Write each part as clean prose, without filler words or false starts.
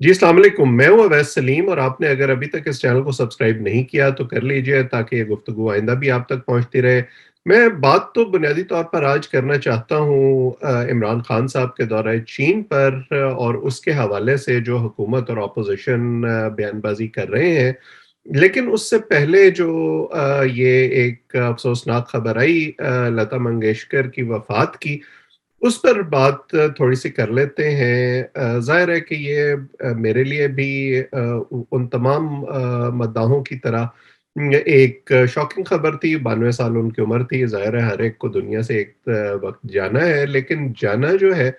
जी, अस्सलाम वालेकुम। मैं हूँ अवैस सलीम और आपने अगर अभी तक इस चैनल को सब्सक्राइब नहीं किया तो कर लीजिए ताकि ये गुफ्तगू आइंदा भी आप तक पहुँचती रहे। मैं बात तो बुनियादी तौर पर आज करना चाहता हूँ इमरान खान साहब के दौरे चीन पर और उसके हवाले से जो हुकूमत और ऑपोज़िशन बयानबाज़ी कर रहे हैं। लेकिन उससे पहले जो ये एक अफ़सोसनाक खबर आई लता मंगेशकर की वफ़ात की, उस पर बात थोड़ी-सी कर लेते हैं। ज़ाहिर है कि ये मेरे लिए भी उन तमाम मद्दाहों की तरह एक शॉकिंग खबर थी। 92 साल उनकी उम्र थी। ज़ाहिर है हर एक को दुनिया से एक वक़्त जाना है, लेकिन जाना जो है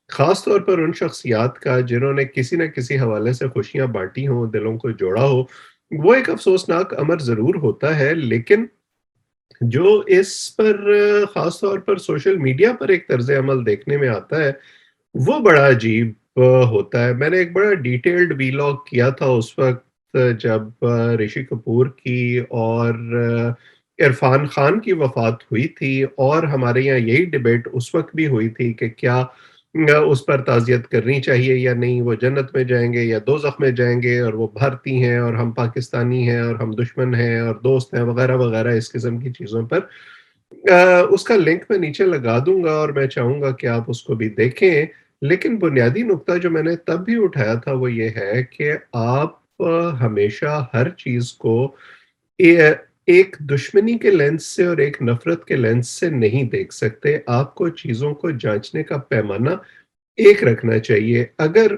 ख़ास तौर पर उन शख्सियात का जिन्होंने किसी न किसी हवाले से खुशियाँ बाँटी हों, दिलों को जोड़ा हो, वो एक अफ़सोसनाक अमर ज़रूर होता है। लेकिन जो इस पर ख़ास तौर पर सोशल मीडिया पर एक तर्ज़ अमल देखने में आता है, वो बड़ा अजीब होता है। मैंने एक बड़ा डिटेल्ड वीलॉग किया था उस वक़्त जब ऋषि कपूर की और इरफ़ान खान की वफ़ात हुई थी और हमारे यहाँ यही डिबेट उस वक़्त भी हुई थी कि क्या उस पर ताज़ियत करनी चाहिए या नहीं, वो जन्नत में जाएँगे या दोज़ख में जाएँगे और वो भारतीय हैं और हम पाकिस्तानी हैं और हम दुश्मन हैं और दोस्त हैं वग़ैरह-वग़ैरह इस किस्म की चीज़ों पर। उसका लिंक मैं नीचे लगा दूँगा और मैं चाहूँगा कि आप उसको भी देखें। लेकिन बुनियादी नुकता जो मैंने तब भी उठाया था वो ये है कि आप हमेशा हर चीज़ को ए एक दुश्मनी के लेंस से और एक नफ़रत के लेंस से नहीं देख सकते। आपको चीज़ों को जाँचने का पैमाना एक रखना चाहिए। अगर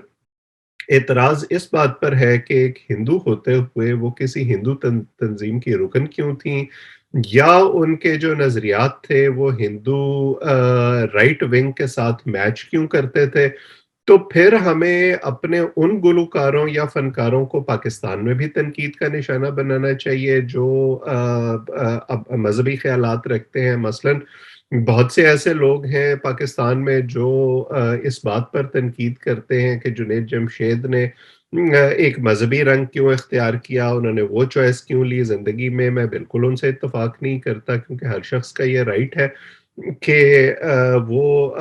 एतराज़ इस बात पर है कि एक हिंदू होते हुए वो किसी हिंदू तंज़ीम की रुकन क्यों थीं या उनके जो नज़रियात थे वो हिंदू राइट विंग के साथ मैच क्यों करते थे, तो फिर हमें अपने उन गुलकारों या फ़नकारों को पाकिस्तान में भी तनकीद का निशाना बनाना चाहिए जो अब मज़हबी ख़यालात रखते हैं। मसलन बहुत से ऐसे लोग हैं पाकिस्तान में जो इस बात पर तनकीद करते हैं कि जुनैद जमशेद ने एक मज़हबी रंग क्यों इख्तियार किया, उन्होंने वो चॉइस क्यों ली ज़िंदगी में। मैं बिल्कुल उनसे इत्तेफ़ाक नहीं करता क्योंकि हर शख़्स का ये राइट है कि वो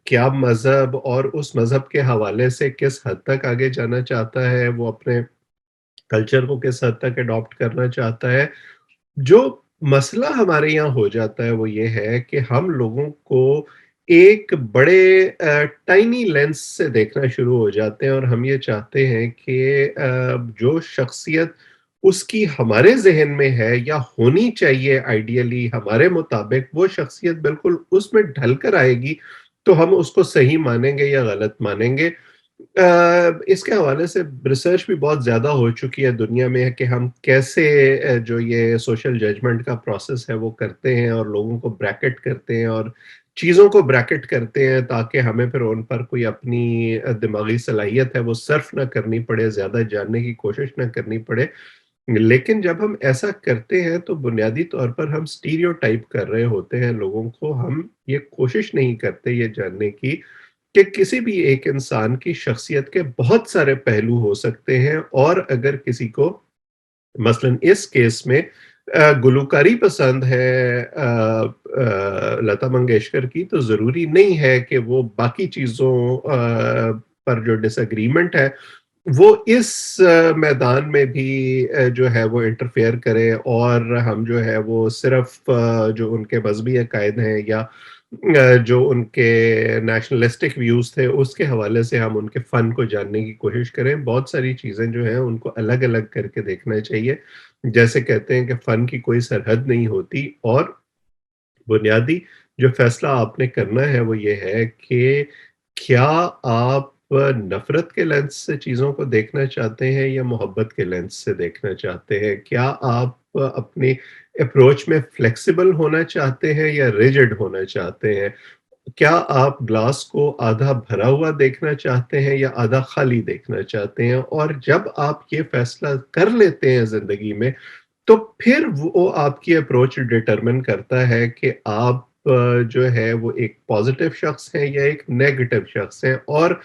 क्या मज़हब और उस मज़हब के हवाले से किस हद तक आगे जाना चाहता है, वो अपने कल्चर को किस हद तक एडॉप्ट करना चाहता है। जो मसला हमारे यहाँ हो जाता है वो ये है कि हम लोगों को एक बड़े टाइनी लेंस से देखना शुरू हो जाते हैं और हम ये चाहते हैं कि जो शख्सियत उसकी हमारे ज़हन में है या होनी चाहिए आइडियली हमारे मुताबिक वो शख्सियत बिल्कुल उसमें ढल कर आएगी, तो हम उसको सही मानेंगे या गलत मानेंगे। इसके हवाले से रिसर्च भी बहुत ज़्यादा हो चुकी है दुनिया में कि हम कैसे जो ये सोशल जजमेंट का प्रोसेस है वो करते हैं और लोगों को ब्रैकेट करते हैं और चीज़ों को ब्रैकेट करते हैं ताकि हमें फिर उन पर कोई अपनी दिमागी सलाहियत है वो सर्फ ना करनी पड़े, ज़्यादा जानने की कोशिश ना करनी पड़े। लेकिन जब हम ऐसा करते हैं तो बुनियादी तौर पर हम स्टीरियोटाइप कर रहे होते हैं लोगों को, हम ये कोशिश नहीं करते ये जानने की कि किसी भी एक इंसान की शख्सियत के बहुत सारे पहलू हो सकते हैं और अगर किसी को मसलन इस केस में गुलकारी पसंद है लता मंगेशकर की तो ज़रूरी नहीं है कि वो बाकी चीज़ों पर जो डिसएग्रीमेंट है वो इस मैदान में भी जो है वो इंटरफेयर करे और हम जो है वो सिर्फ़ जो उनके मज़हबी अकायद हैं या जो उनके नेशनलिस्टिक व्यूज़ थे, उसके हवाले से हम उनके फ़न को जानने की कोशिश करें। बहुत सारी चीज़ें जो हैं, उनको अलग-अलग करके देखना चाहिए। जैसे कहते हैं कि फ़न की कोई सरहद नहीं होती और बुनियादी जो फ़ैसला आपने करना है, वो ये है कि क्या आप नफ़रत के लेंस से चीज़ों को देखना चाहते हैं या मोहब्बत के लेंस से देखना चाहते हैं? क्या आप अपनी अप्रोच में फ्लेक्सिबल होना चाहते हैं या रिजिड होना चाहते हैं? क्या आप ग्लास को आधा भरा हुआ देखना चाहते हैं या आधा खाली देखना चाहते हैं? और जब आप ये फ़ैसला कर लेते हैं ज़िंदगी में, तो फिर वो आपकी अप्रोच डिटरमिन करता है कि आप जो है वो एक पॉज़िटिव शख़्स हैं या एक नेगेटिव शख़्स हैं और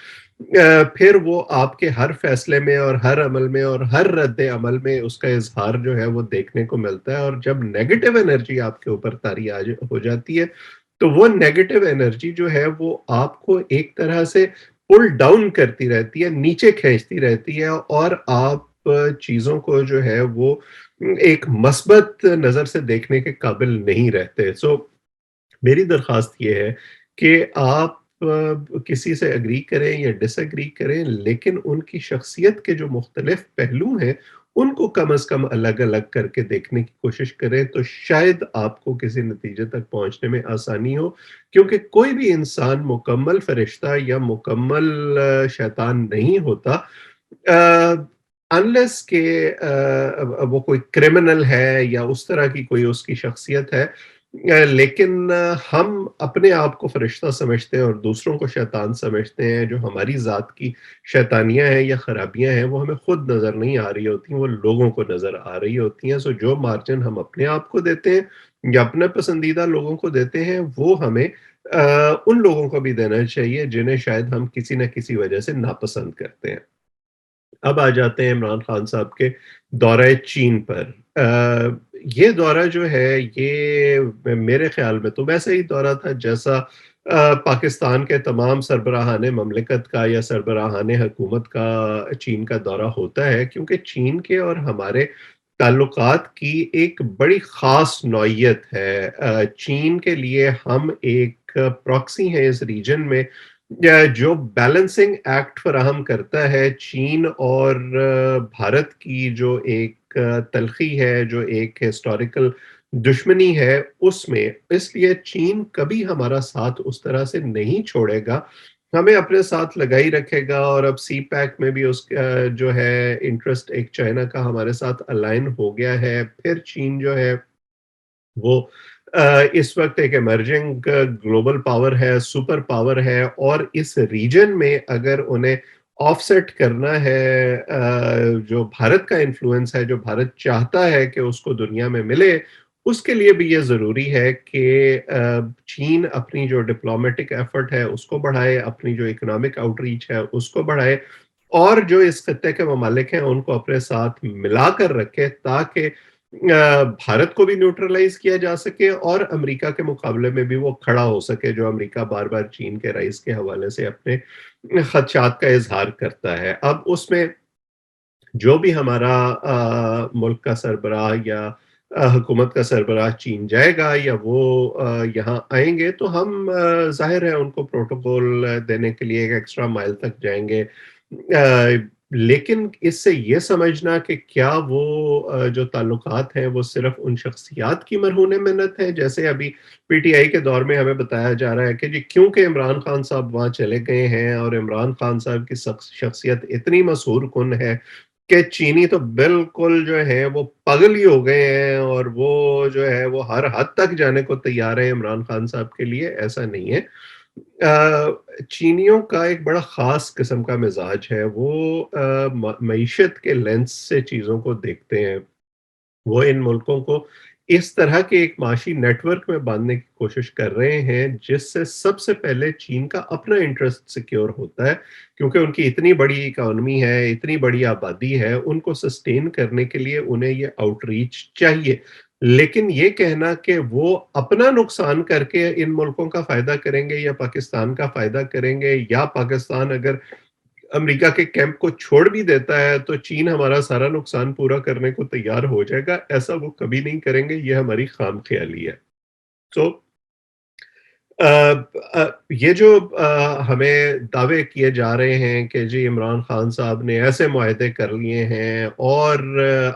फिर वो आपके हर फ़ैसले में और हर अमल में और हर रद्द-ए-अमल में उसका इज़हार जो है वो देखने को मिलता है और जब नेगेटिव एनर्जी आपके ऊपर तारी हो जाती है, तो वो नेगेटिव एनर्जी जो है वो आपको एक तरह से पुल डाउन करती रहती है, नीचे खींचती रहती है और आप चीज़ों को जो है वो एक मस्बत नज़र से देखने के काबिल नहीं रहते। मेरी दरख्वास्त ये है कि आप किसी से एग्री करें या डिसएग्री करें, लेकिन उनकी शख्सियत के जो मुख्तलिफ पहलू हैं, उनको कम अज़ कम अलग-अलग करके देखने की कोशिश करें, तो शायद आपको किसी नतीजे तक पहुँचने में आसानी हो। क्योंकि कोई भी इंसान मुकम्मल फ़रिश्ता या मुकम्मल शैतान नहीं होता। अनलेस के वो कोई क्रिमिनल है या उस तरह की कोई उसकी शख्सियत है। लेकिन हम अपने आप को फरिश्ता समझते हैं और दूसरों को शैतान समझते हैं। जो हमारी ज़ात की शैतानियाँ हैं या खराबियाँ हैं, वो हमें खुद नज़र नहीं आ रही होती, वो लोगों को नज़र आ रही होती हैं। जो मार्जिन हम अपने आप को देते हैं या अपने पसंदीदा लोगों को देते हैं, वो हमें उन लोगों को भी देना चाहिए जिन्हें शायद हम किसी न किसी वजह से नापसंद करते हैं। अब आ जाते हैं इमरान खान साहब के दौरे चीन पर। ये दौरा जो है, ये मेरे ख्याल में तो वैसा ही दौरा था जैसा पाकिस्तान के तमाम सरबराहान ममलिकत का या सरबराहान हुकूमत का चीन का दौरा होता है, क्योंकि चीन के और हमारे ताल्लुकात की एक बड़ी ख़ास नौइयत है। चीन के लिए हम एक प्रॉक्सी हैं इस रीजन में, या जो बैलेंसिंग एक्ट फराहम करता है चीन और भारत की जो एक तलखी है, जो एक हिस्टोरिकल दुश्मनी है उसमें। इसलिए चीन कभी हमारा साथ उस तरह से नहीं छोड़ेगा, हमें अपने साथ लगाई रखेगा। और अब सी पैक में भी उसका जो है इंटरेस्ट एक चाइना का हमारे साथ अलाइन हो गया है। फिर चीन जो है वो इस वक्त एक इमर्जिंग ग्लोबल पावर है, सुपर पावर है, और इस रीजन में अगर उन्हें ऑफसेट करना है जो भारत का इन्फ्लुएंस है, जो भारत चाहता है कि उसको दुनिया में मिले, उसके लिए भी ये ज़रूरी है कि चीन अपनी जो डिप्लोमेटिक एफर्ट है उसको बढ़ाए, अपनी जो इकोनॉमिक आउटरीच है उसको बढ़ाए, और जो इस खत्ते के ममालिक हैं उनको अपने साथ मिलाकर रखे, ताकि भारत को भी न्यूट्रलाइज किया जा सके और अमेरिका के मुकाबले में भी वो खड़ा हो सके, जो अमेरिका बार बार चीन के रईस के हवाले से अपने खदशात का इजहार करता है। अब उसमें जो भी हमारा मुल्क का सरबराह या हुकूमत का सरबराह चीन जाएगा या वो यहाँ आएंगे, तो हम जाहिर है उनको प्रोटोकॉल देने के लिए एक एक्स्ट्रा माइल तक जाएंगे। लेकिन इससे ये समझना कि क्या वो जो ताल्लुकात हैं वो सिर्फ उन शख्सियात की मरहून मिन्नत है, जैसे अभी पीटीआई के दौर में हमें बताया जा रहा है कि जी क्योंकि इमरान खान साहब वहाँ चले गए हैं और इमरान खान साहब की शख्सियत इतनी मशहूर कुन है कि चीनी तो बिल्कुल जो है वो पागल ही हो गए हैं, और वो जो है वो हर हद तक जाने को तैयार है इमरान खान साहब के लिए। ऐसा नहीं है। चीनियों का एक बड़ा ख़ास किस्म का मिज़ाज है, वो मईशत के लेंस से चीज़ों को देखते हैं। वो इन मुल्कों को इस तरह के एक माशी नेटवर्क में बांधने की कोशिश कर रहे हैं, जिससे सबसे पहले चीन का अपना इंटरेस्ट सिक्योर होता है, क्योंकि उनकी इतनी बड़ी इकोनॉमी है, इतनी बड़ी आबादी है, उनको सस्टेन करने के लिए उन्हें ये आउटरीच चाहिए। लेकिन ये कहना कि वो अपना नुकसान करके इन मुल्कों का फ़ायदा करेंगे या पाकिस्तान का फ़ायदा करेंगे, या पाकिस्तान अगर अमेरिका के कैंप को छोड़ भी देता है तो चीन हमारा सारा नुकसान पूरा करने को तैयार हो जाएगा, ऐसा वो कभी नहीं करेंगे, ये हमारी खामख्याली है। सो ये जो हमें दावे किए जा रहे हैं कि जी इमरान खान साहब ने ऐसे मुआहदे कर लिए हैं और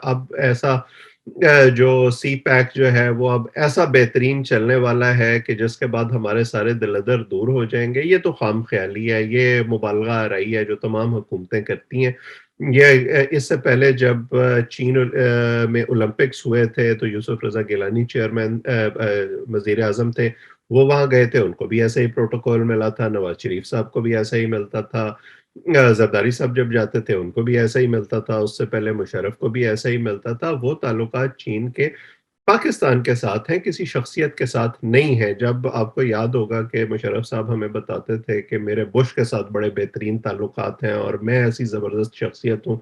अब ऐसा जो सी पैक जो है वो अब ऐसा बेहतरीन चलने वाला है कि जिसके बाद हमारे सारे दिल-अदर दूर हो जाएँगे, ये तो खामख्याली है, ये मुबालगा आराई है जो तमाम हुकूमतें करती हैं। ये इससे पहले जब चीन में ओलंपिक्स हुए थे तो यूसुफ रज़ा गिलानी चेयरमैन वज़ीर-ए-आज़म थे, वो वहाँ गए थे, उनको भी ऐसे ही प्रोटोकॉल मिला था, नवाज़ शरीफ साहब को भी ऐसा ही मिलता था। ज़रदारी साहब जब जाते थे, उनको भी ऐसा ही मिलता था, उससे पहले मुशर्रफ को भी ऐसा ही मिलता था। वो ताल्लुकात चीन के पाकिस्तान के साथ हैं, किसी शख्सियत के साथ नहीं है। जब आपको याद होगा कि मुशर्रफ साहब हमें बताते थे कि मेरे बुश के साथ बड़े बेहतरीन ताल्लुकात हैं और मैं ऐसी ज़बरदस्त शख्सियत हूँ,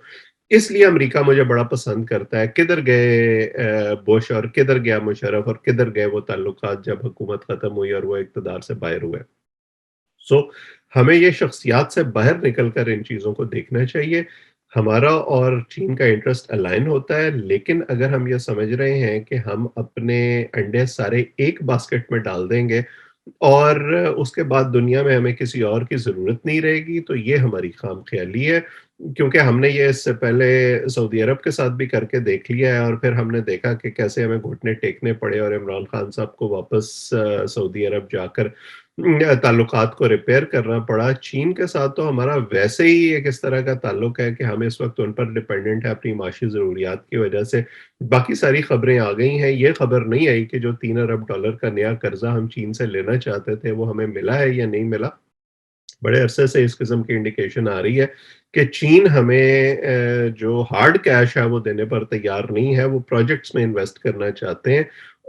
इसलिए अमेरिका मुझे बड़ा पसंद करता है। किधर गए बुश और किधर गया मुशर्रफ और किधर गए वो ताल्लुकात जब हुकूमत खत्म हुई और वो इक़्तिदार से बाहर हुए। सो ہمیں یہ شخصیات سے باہر نکل کر ان چیزوں کو دیکھنا چاہیے۔ ہمارا اور چین کا انٹرسٹ الائن ہوتا ہے، لیکن اگر ہم یہ سمجھ رہے ہیں کہ ہم اپنے انڈے سارے ایک باسکٹ میں ڈال دیں گے اور اس کے بعد دنیا میں ہمیں کسی اور کی ضرورت نہیں رہے گی، تو یہ ہماری خام خیالی ہے۔ کیونکہ ہم نے یہ اس سے پہلے سعودی عرب کے ساتھ بھی کر کے دیکھ لیا ہے، اور پھر ہم نے دیکھا کہ کیسے ہمیں گھٹنے ٹیکنے پڑے اور عمران خان صاحب کو واپس سعودی عرب جا کر تعلقات کو ریپیئر کرنا پڑا۔ چین کے ساتھ تو ہمارا ویسے ہی ایک اس طرح کا تعلق ہے کہ ہم اس وقت ان پر ڈپینڈنٹ ہے اپنی معاشی ضروریات کی وجہ سے۔ باقی ساری خبریں آ گئی ہیں، یہ خبر نہیں آئی کہ جو $3 ارب کا نیا قرضہ ہم چین سے لینا چاہتے تھے وہ ہمیں ملا ہے یا نہیں ملا۔ بڑے عرصے سے اس قسم کی انڈیکیشن آ رہی ہے کہ چین ہمیں جو ہارڈ کیش ہے وہ دینے پر تیار نہیں ہے، وہ پروجیکٹس میں انویسٹ کرنا چاہتے ہیں،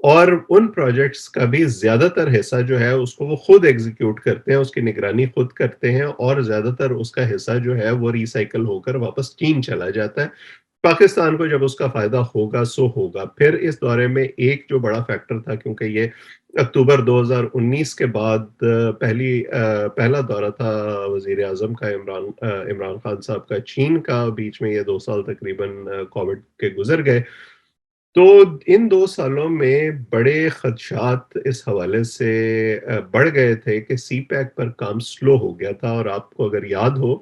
اور ان پروجیکٹس کا بھی زیادہ تر حصہ جو ہے اس کو وہ خود ایگزیکیوٹ کرتے ہیں، اس کی نگرانی خود کرتے ہیں، اور زیادہ تر اس کا حصہ جو ہے وہ ریسائیکل ہو کر واپس چین چلا جاتا ہے۔ پاکستان کو جب اس کا فائدہ ہوگا سو ہوگا۔ پھر اس دورے میں ایک جو بڑا فیکٹر تھا، کیونکہ یہ اکتوبر 2019 کے بعد پہلا دورہ تھا وزیر اعظم کا، عمران خان صاحب کا چین کا، بیچ میں یہ 2 سال تقریباً کووڈ کے گزر گئے۔ تو ان 2 سالوں میں بڑے خدشات اس حوالے سے بڑھ گئے تھے کہ سی پیک پر کام سلو ہو گیا تھا، اور آپ کو اگر یاد ہو،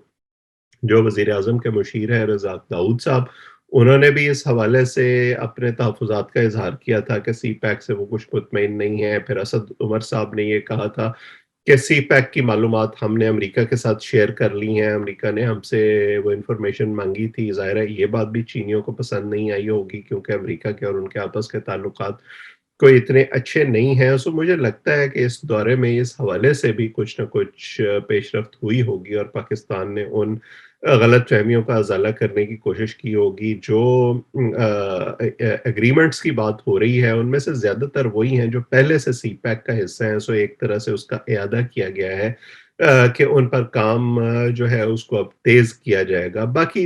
جو وزیر اعظم کے مشیر ہیں رزاق داؤد صاحب، انہوں نے بھی اس حوالے سے اپنے تحفظات کا اظہار کیا تھا کہ سی پیک سے وہ کچھ مطمئن نہیں ہے۔ پھر اسد عمر صاحب نے یہ کہا تھا کہ سی پیک کی معلومات ہم نے امریکہ کے ساتھ شیئر کر لی ہیں، امریکہ نے ہم سے وہ انفارمیشن مانگی تھی۔ ظاہر ہے یہ بات بھی چینیوں کو پسند نہیں آئی ہوگی، کیونکہ امریکہ کے اور ان کے آپس کے تعلقات کوئی اتنے اچھے نہیں ہیں۔ سو مجھے لگتا ہے کہ اس دورے میں اس حوالے سے بھی کچھ نہ کچھ پیش رفت ہوئی ہوگی، اور پاکستان نے ان غلط فہمیوں کا ازالہ کرنے کی کوشش کی ہوگی۔ جو ایگریمنٹس کی بات ہو رہی ہے ان میں سے زیادہ تر وہی ہیں جو پہلے سے سی پیک کا حصہ ہیں، سو ایک طرح سے اس کا اعادہ کیا گیا ہے کہ ان پر کام جو ہے اس کو اب تیز کیا جائے گا۔ باقی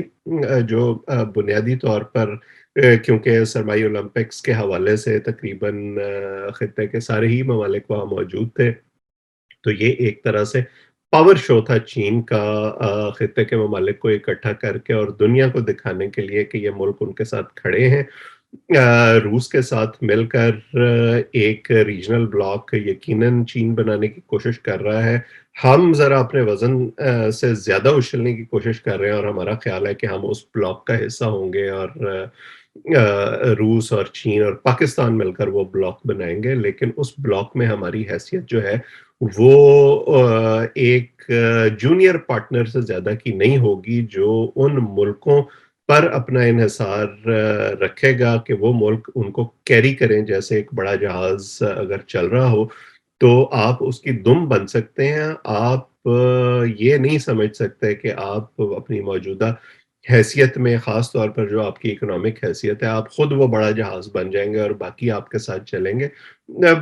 جو بنیادی طور پر کیونکہ سرمائی اولمپکس کے حوالے سے تقریباً خطے کے سارے ہی ممالک وہاں موجود تھے، تو یہ ایک طرح سے پاور شو تھا چین کا، خطے کے ممالک کو اکٹھا کر کے اور دنیا کو دکھانے کے لیے کہ یہ ملک ان کے ساتھ کھڑے ہیں۔ روس کے ساتھ مل کر ایک ریجنل بلاک یقیناً چین بنانے کی کوشش کر رہا ہے۔ ہم ذرا اپنے وزن سے زیادہ اچھلنے کی کوشش کر رہے ہیں، اور ہمارا خیال ہے کہ ہم اس بلاک کا حصہ ہوں گے، اور روس اور چین اور پاکستان مل کر وہ بلاک بنائیں گے، لیکن اس بلاک میں ہماری حیثیت جو ہے وہ ایک جونیئر پارٹنر سے زیادہ کی نہیں ہوگی، جو ان ملکوں پر اپنا انحصار رکھے گا کہ وہ ملک ان کو کیری کریں۔ جیسے ایک بڑا جہاز اگر چل رہا ہو تو آپ اس کی دم بن سکتے ہیں، آپ یہ نہیں سمجھ سکتے کہ آپ اپنی موجودہ حیثیت میں، خاص طور پر جو آپ کی اکنامک حیثیت ہے، آپ خود وہ بڑا جہاز بن جائیں گے اور باقی آپ کے ساتھ چلیں گے۔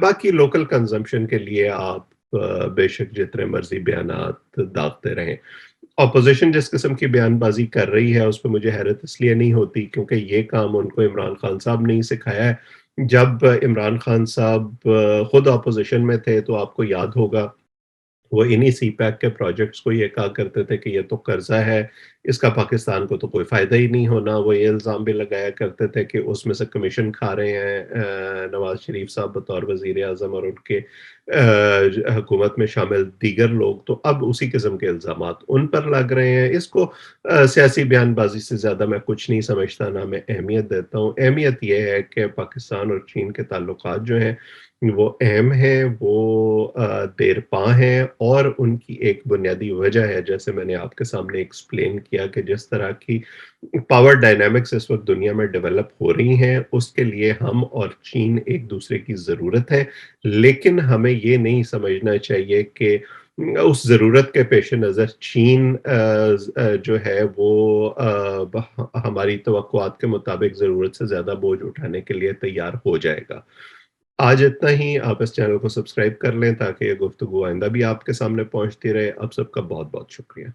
باقی لوکل کنزمپشن کے لیے آپ بے شک جتنے مرضی بیانات داغتے رہیں۔ اپوزیشن جس قسم کی بیان بازی کر رہی ہے اس پہ مجھے حیرت اس لیے نہیں ہوتی کیونکہ یہ کام ان کو عمران خان صاحب نے ہی سکھایا ہے۔ جب عمران خان صاحب خود اپوزیشن میں تھے تو آپ کو یاد ہوگا وہ انہی سی پیک کے پروجیکٹس کو یہ کہا کرتے تھے کہ یہ تو قرضہ ہے، اس کا پاکستان کو تو کوئی فائدہ ہی نہیں ہونا۔ وہ یہ الزام بھی لگایا کرتے تھے کہ اس میں سے کمیشن کھا رہے ہیں نواز شریف صاحب بطور وزیر اعظم اور ان کے حکومت میں شامل دیگر لوگ، تو اب اسی قسم کے الزامات ان پر لگ رہے ہیں۔ اس کو سیاسی بیان بازی سے زیادہ میں کچھ نہیں سمجھتا، نہ میں اہمیت دیتا ہوں۔ اہمیت یہ ہے کہ پاکستان اور چین کے تعلقات جو ہیں وہ اہم ہیں، وہ دیر پا ہیں، اور ان کی ایک بنیادی وجہ ہے جیسے میں نے آپ کے سامنے ایکسپلین کیا کہ جس طرح کی پاور ڈائنامکس اس وقت دنیا میں ڈیولپ ہو رہی ہیں اس کے لیے ہم اور چین ایک دوسرے کی ضرورت ہے، لیکن ہمیں یہ نہیں سمجھنا چاہیے کہ اس ضرورت کے پیش نظر چین جو ہے وہ ہماری توقعات کے مطابق ضرورت سے زیادہ بوجھ اٹھانے کے لیے تیار ہو جائے گا۔ آج اتنا ہی۔ آپ اس چینل کو سبسکرائب کر لیں تاکہ یہ گفتگو آئندہ بھی آپ کے سامنے پہنچتی رہے۔ آپ سب کا بہت بہت شکریہ۔